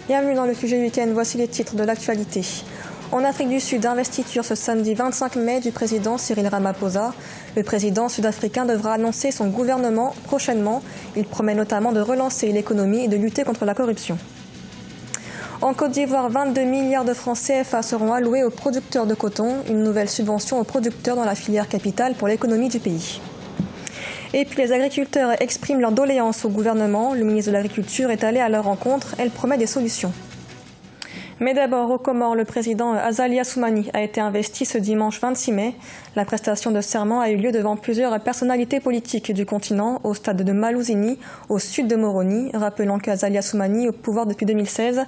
Bienvenue dans le QG Week-end, voici les titres de l'actualité. En Afrique du Sud, investiture ce samedi 25 mai du président Cyril Ramaphosa. Le président sud-africain devra annoncer son gouvernement prochainement. Il promet notamment de relancer l'économie et de lutter contre la corruption. En Côte d'Ivoire, 22 milliards de francs CFA seront alloués aux producteurs de coton, une nouvelle subvention aux producteurs dans la filière capitale pour l'économie du pays. Et puis les agriculteurs expriment leur doléance au gouvernement. Le ministre de l'Agriculture est allé à leur rencontre. Elle promet des solutions. Mais d'abord, aux Comores, le président Azali Assoumani a été investi ce dimanche 26 mai. La prestation de serment a eu lieu devant plusieurs personnalités politiques du continent, au stade de Malouzini, au sud de Moroni. Rappelons qu'Azali Assoumani, au pouvoir depuis 2016,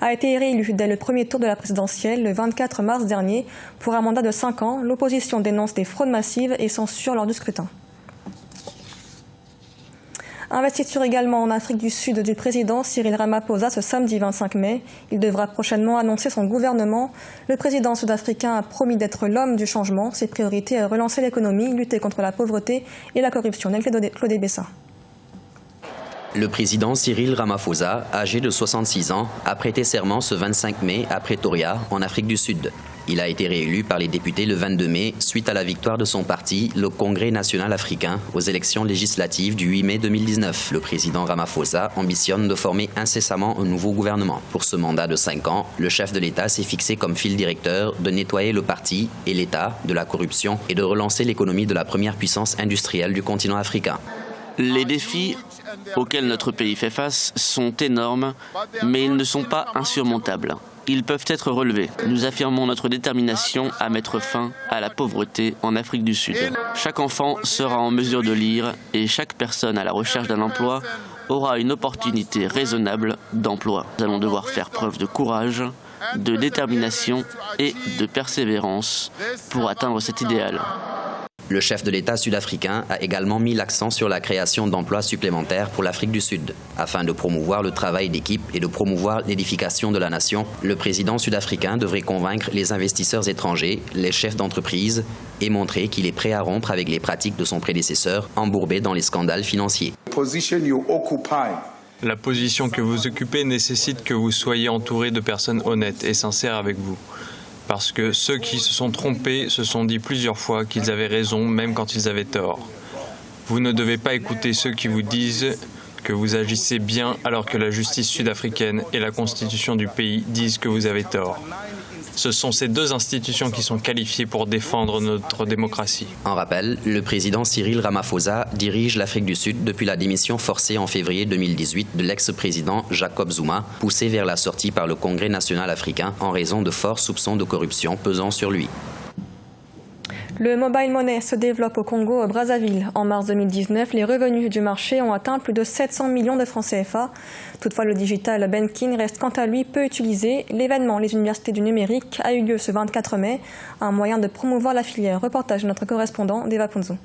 a été réélu dès le premier tour de la présidentielle, le 24 mars dernier, pour un mandat de 5 ans. L'opposition dénonce des fraudes massives et censure lors du scrutin. Investiture également en Afrique du Sud du président Cyril Ramaphosa ce samedi 25 mai. Il devra prochainement annoncer son gouvernement. Le président sud-africain a promis d'être l'homme du changement. Ses priorités sont relancer l'économie, lutter contre la pauvreté et la corruption. Claude Bessa. Le président Cyril Ramaphosa, âgé de 66 ans, a prêté serment ce 25 mai à Pretoria, en Afrique du Sud. Il a été réélu par les députés le 22 mai suite à la victoire de son parti, le Congrès national africain, aux élections législatives du 8 mai 2019. Le président Ramaphosa ambitionne de former incessamment un nouveau gouvernement. Pour ce mandat de 5 ans, le chef de l'État s'est fixé comme fil directeur de nettoyer le parti et l'État de la corruption et de relancer l'économie de la première puissance industrielle du continent africain. Les défis auxquels notre pays fait face sont énormes, mais ils ne sont pas insurmontables. Ils peuvent être relevés. Nous affirmons notre détermination à mettre fin à la pauvreté en Afrique du Sud. Chaque enfant sera en mesure de lire et chaque personne à la recherche d'un emploi aura une opportunité raisonnable d'emploi. Nous allons devoir faire preuve de courage, de détermination et de persévérance pour atteindre cet idéal. Le chef de l'État sud-africain a également mis l'accent sur la création d'emplois supplémentaires pour l'Afrique du Sud. Afin de promouvoir le travail d'équipe et de promouvoir l'édification de la nation, le président sud-africain devrait convaincre les investisseurs étrangers, les chefs d'entreprise et montrer qu'il est prêt à rompre avec les pratiques de son prédécesseur embourbé dans les scandales financiers. La position que vous occupez nécessite que vous soyez entouré de personnes honnêtes et sincères avec vous. Parce que ceux qui se sont trompés se sont dit plusieurs fois qu'ils avaient raison, même quand ils avaient tort. Vous ne devez pas écouter ceux qui vous disent que vous agissez bien alors que la justice sud-africaine et la constitution du pays disent que vous avez tort. Ce sont ces deux institutions qui sont qualifiées pour défendre notre démocratie. En rappel, le président Cyril Ramaphosa dirige l'Afrique du Sud depuis la démission forcée en février 2018 de l'ex-président Jacob Zuma, poussé vers la sortie par le Congrès national africain en raison de forts soupçons de corruption pesant sur lui. Le mobile money se développe au Congo-Brazzaville. En mars 2019, les revenus du marché ont atteint plus de 700 millions de francs CFA. Toutefois, le digital banking reste quant à lui peu utilisé. L'événement Les Universités du numérique a eu lieu ce 24 mai, un moyen de promouvoir la filière. Reportage de notre correspondant Deva Ponzo.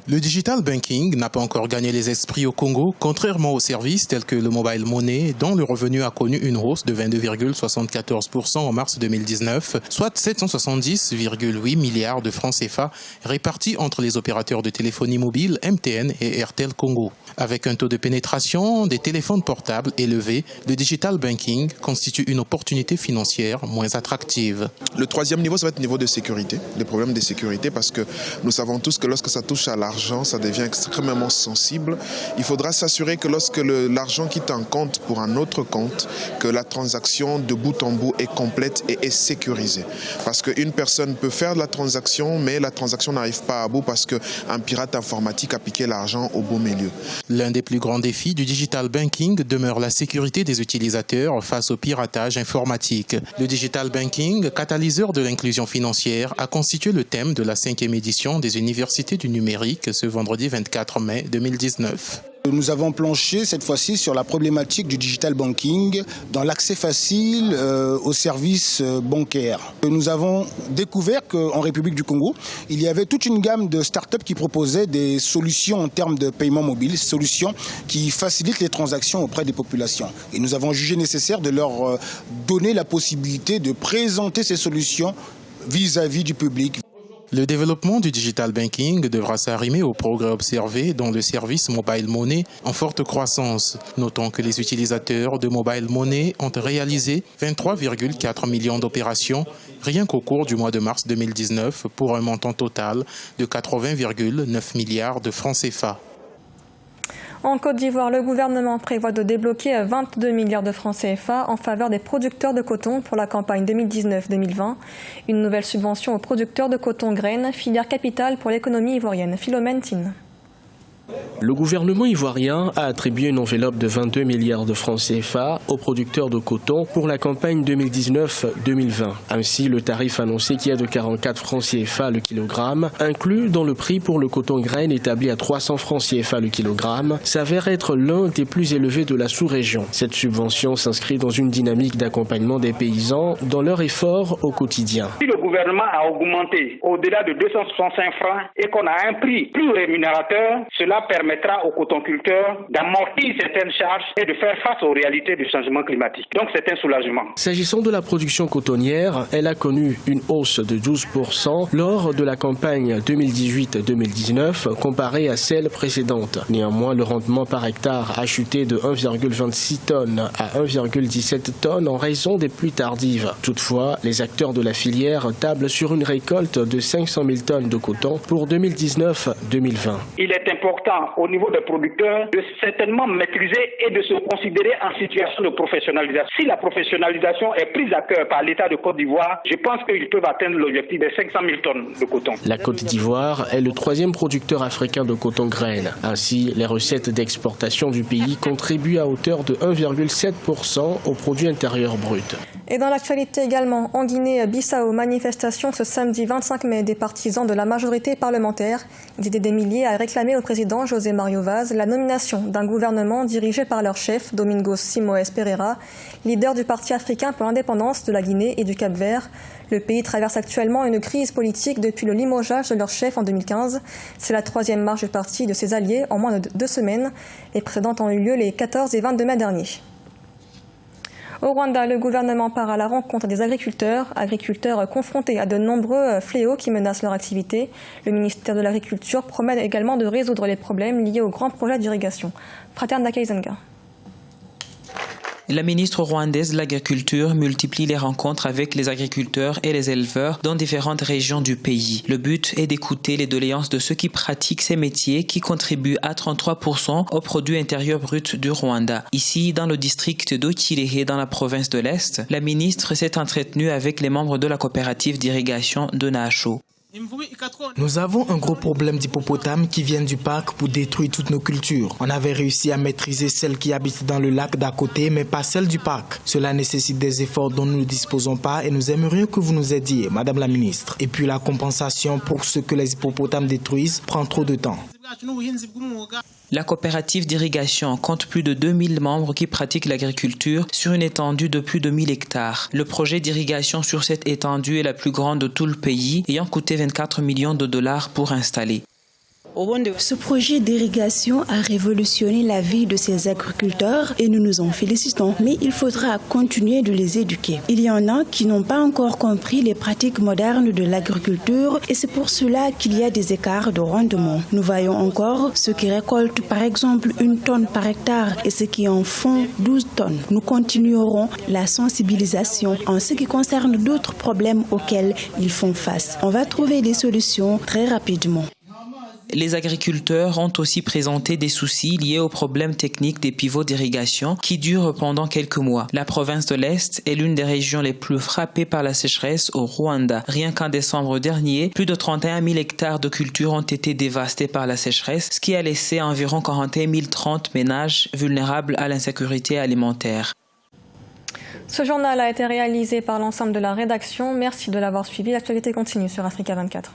Le digital banking n'a pas encore gagné les esprits au Congo, contrairement aux services tels que le mobile money, dont le revenu a connu une hausse de 22,74% en mars 2019, soit 770,8 milliards de francs CFA répartis entre les opérateurs de téléphonie mobile MTN et Airtel Congo. Avec un taux de pénétration des téléphones portables élevé, le digital banking constitue une opportunité financière moins attractive. Le troisième niveau, ça va être le niveau de sécurité, les problèmes de sécurité, parce que nous savons tous que lorsque ça touche à l'argent, ça devient extrêmement sensible. Il faudra s'assurer que lorsque l'argent quitte un compte pour un autre compte, que la transaction de bout en bout est complète et est sécurisée. Parce qu'une personne peut faire la transaction, mais la transaction n'arrive pas à bout parce qu'un pirate informatique a piqué l'argent au beau milieu. L'un des plus grands défis du digital banking demeure la sécurité des utilisateurs face au piratage informatique. Le digital banking, catalyseur de l'inclusion financière, a constitué le thème de la 5e édition des Universités du numérique ce vendredi 24 mai 2019. Nous avons planché cette fois-ci sur la problématique du digital banking dans l'accès facile aux services bancaires. Nous avons découvert qu'en République du Congo, il y avait toute une gamme de start-up qui proposaient des solutions en termes de paiement mobile, solutions qui facilitent les transactions auprès des populations. Et nous avons jugé nécessaire de leur donner la possibilité de présenter ces solutions vis-à-vis du public. Le développement du digital banking devra s'arrimer aux progrès observés dans le service mobile money en forte croissance. Notons que les utilisateurs de mobile money ont réalisé 23,4 millions d'opérations rien qu'au cours du mois de mars 2019 pour un montant total de 80,9 milliards de francs CFA. En Côte d'Ivoire, le gouvernement prévoit de débloquer 22 milliards de francs CFA en faveur des producteurs de coton pour la campagne 2019-2020. Une nouvelle subvention aux producteurs de coton graines, filière capitale pour l'économie ivoirienne. Philomène Tine. Le gouvernement ivoirien a attribué une enveloppe de 22 milliards de francs CFA aux producteurs de coton pour la campagne 2019-2020. Ainsi, le tarif annoncé qui est de 44 francs CFA le kilogramme, inclus dans le prix pour le coton graine établi à 300 francs CFA le kilogramme, s'avère être l'un des plus élevés de la sous-région. Cette subvention s'inscrit dans une dynamique d'accompagnement des paysans dans leur effort au quotidien. Si le gouvernement a augmenté au-delà de 265 francs et qu'on a un prix plus rémunérateur, cela permettra aux cotonculteurs d'amortir certaines charges et de faire face aux réalités du changement climatique. Donc c'est un soulagement. S'agissant de la production cotonnière, elle a connu une hausse de 12% lors de la campagne 2018-2019 comparée à celle précédente. Néanmoins, le rendement par hectare a chuté de 1,26 tonnes à 1,17 tonnes en raison des pluies tardives. Toutefois, les acteurs de la filière tablent sur une récolte de 500 000 tonnes de coton pour 2019-2020. Il est important au niveau des producteurs de certainement maîtriser et de se considérer en situation de professionnalisation. Si la professionnalisation est prise à cœur par l'État de Côte d'Ivoire, je pense qu'ils peuvent atteindre l'objectif des 500 000 tonnes de coton. La Côte d'Ivoire est le troisième producteur africain de coton graine. Ainsi, les recettes d'exportation du pays contribuent à hauteur de 1,7% au produit intérieur brut. Et dans l'actualité également, en Guinée-Bissau, manifestation ce samedi 25 mai des partisans de la majorité parlementaire. Ils étaient des milliers à réclamer au président José Mario Vaz la nomination d'un gouvernement dirigé par leur chef, Domingos Simoes Pereira, leader du Parti africain pour l'indépendance de la Guinée et du Cap-Vert. Le pays traverse actuellement une crise politique depuis le limogeage de leur chef en 2015. C'est la troisième marche du parti et de ses alliés en moins de 2 semaines. Les précédentes ont eu lieu les 14 et 22 mai derniers. Au Rwanda, le gouvernement part à la rencontre des agriculteurs confrontés à de nombreux fléaux qui menacent leur activité. Le ministère de l'Agriculture promet également de résoudre les problèmes liés aux grands projets d'irrigation. Fraterne Dakaizenga. La ministre rwandaise de l'Agriculture multiplie les rencontres avec les agriculteurs et les éleveurs dans différentes régions du pays. Le but est d'écouter les doléances de ceux qui pratiquent ces métiers qui contribuent à 33% au produit intérieur brut du Rwanda. Ici, dans le district d'Okirehe, dans la province de l'Est, la ministre s'est entretenue avec les membres de la coopérative d'irrigation de Nacho. Nous avons un gros problème d'hippopotames qui viennent du parc pour détruire toutes nos cultures. On avait réussi à maîtriser celles qui habitent dans le lac d'à côté, mais pas celles du parc. Cela nécessite des efforts dont nous ne disposons pas et nous aimerions que vous nous aidiez, Madame la Ministre. Et puis la compensation pour ce que les hippopotames détruisent prend trop de temps. La coopérative d'irrigation compte plus de 2000 membres qui pratiquent l'agriculture sur une étendue de plus de 1000 hectares. Le projet d'irrigation sur cette étendue est la plus grande de tout le pays, ayant coûté 24 millions de dollars pour installer. Ce projet d'irrigation a révolutionné la vie de ces agriculteurs et nous nous en félicitons. Mais il faudra continuer de les éduquer. Il y en a qui n'ont pas encore compris les pratiques modernes de l'agriculture et c'est pour cela qu'il y a des écarts de rendement. Nous voyons encore ceux qui récoltent par exemple 1 tonne par hectare et ceux qui en font 12 tonnes. Nous continuerons la sensibilisation en ce qui concerne d'autres problèmes auxquels ils font face. On va trouver des solutions très rapidement. Les agriculteurs ont aussi présenté des soucis liés aux problèmes techniques des pivots d'irrigation qui durent pendant quelques mois. La province de l'Est est l'une des régions les plus frappées par la sécheresse au Rwanda. Rien qu'en décembre dernier, plus de 31 000 hectares de cultures ont été dévastés par la sécheresse, ce qui a laissé environ 41 030 ménages vulnérables à l'insécurité alimentaire. Ce journal a été réalisé par l'ensemble de la rédaction. Merci de l'avoir suivi. L'actualité continue sur Africa 24.